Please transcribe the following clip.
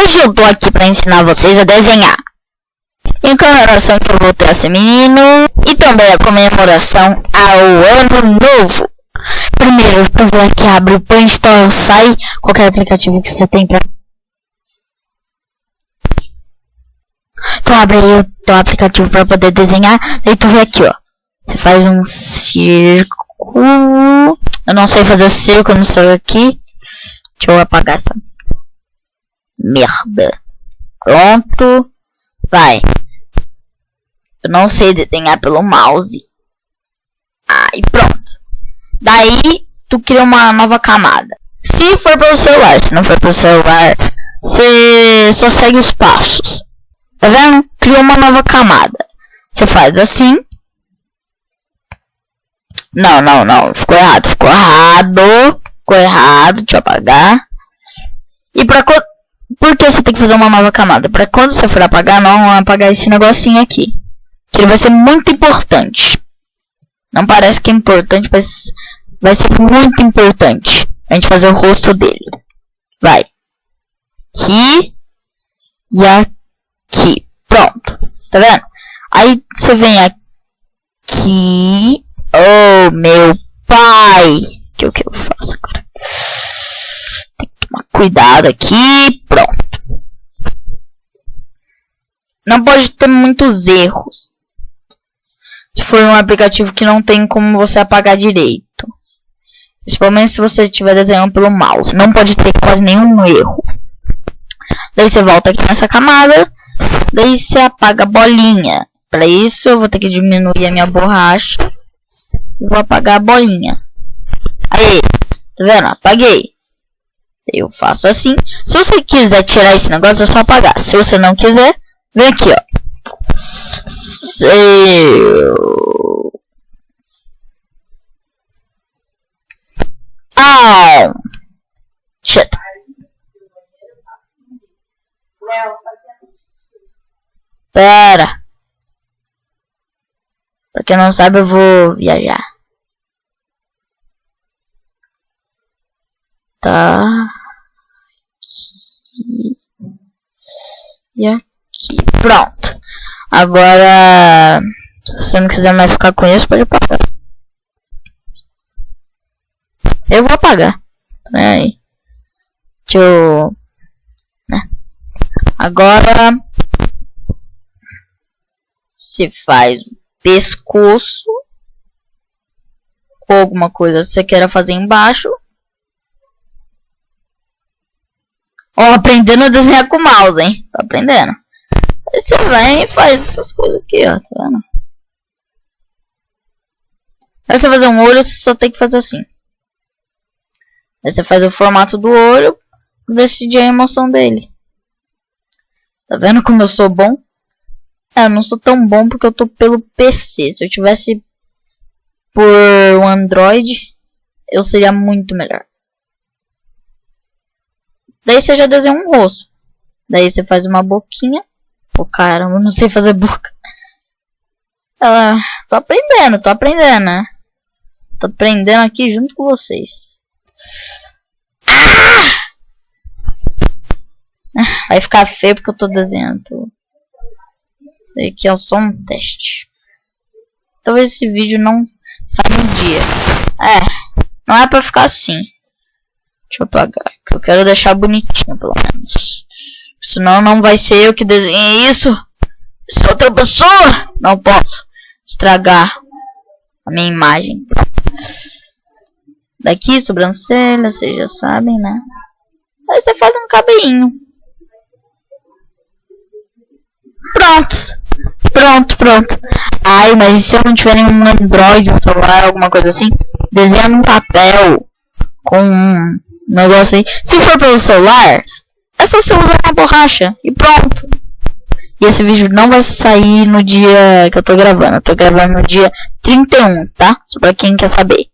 Hoje eu tô aqui pra ensinar vocês a desenhar. Em comemoração que eu voltei a ser menino. E também a comemoração ao ano novo. Primeiro, tu vai aqui, abre o Play Store, sai qualquer aplicativo que você tem pra... Tu abre aí o teu aplicativo pra poder desenhar. Daí tu vem aqui, ó. Você faz um círculo. Eu não sei fazer círculo, não sei aqui. Deixa eu apagar essa merda. Pronto. Vai. Eu não sei desenhar pelo mouse. Aí pronto. Daí tu cria uma nova camada. Se for pelo celular, se não for pelo celular, você só segue os passos. Tá vendo? Cria uma nova camada. Você faz assim. Não. Ficou errado. Ficou errado. Deixa eu apagar. E por que você tem que fazer uma nova camada? Pra quando você for apagar, não apagar esse negocinho aqui. Que ele vai ser muito importante. Não parece que é importante, mas vai ser muito importante. A gente fazer o rosto dele. Vai. Aqui. E aqui. Pronto. Tá vendo? Aí você vem aqui. Oh, meu pai. O que eu faço agora? Tem que tomar cuidado aqui. Pronto. Não pode ter muitos erros. Se for um aplicativo que não tem como você apagar direito. Principalmente se você estiver desenhando pelo mouse. Não pode ter quase nenhum erro. Daí você volta aqui nessa camada. Daí você apaga a bolinha. Para isso eu vou ter que diminuir a minha borracha. E vou apagar a bolinha. Aí, tá vendo? Apaguei. Eu faço assim. Se você quiser tirar esse negócio, é só apagar. Se você não quiser, vem aqui, ó. Shit. Pera. Pra quem não sabe, eu vou viajar. Tá. Aqui. E aqui. Pronto. Agora, se você não quiser mais ficar com isso, pode apagar. Eu vou apagar. Aí. Deixa eu... né? Agora, se faz pescoço. Ou alguma coisa que você queira fazer embaixo. Ó, aprendendo a desenhar com o mouse, hein? Tô aprendendo. Aí você vem e faz essas coisas aqui, ó, tá vendo? Aí você fazer um olho, você só tem que fazer assim. Aí você faz o formato do olho, decidir a emoção dele. Tá vendo como eu sou bom? Eu não sou tão bom porque eu tô pelo PC. Se eu tivesse por um Android, eu seria muito melhor. Daí você já desenha um rosto. Daí você faz uma boquinha. Pô, caramba, eu não sei fazer boca. Tô aprendendo, né? Tô aprendendo aqui junto com vocês. Vai ficar feio porque eu tô desenhando. Isso aqui é só um teste. Talvez esse vídeo não saia um dia. Não é pra ficar assim. Deixa eu apagar, que eu quero deixar bonitinho pelo menos. Senão não vai ser eu que desenhei isso. Se é outra pessoa, não posso estragar a minha imagem. Daqui, sobrancelha, vocês já sabem, né? Aí você faz um cabelinho. Pronto. Ai, mas se eu não tiver nenhum Android, um celular, alguma coisa assim, desenha num papel com um negócio aí. Se for pelo celular, é só você usar uma borracha e pronto. E esse vídeo não vai sair no dia que eu tô gravando. Eu tô gravando no dia 31, tá? Só pra quem quer saber.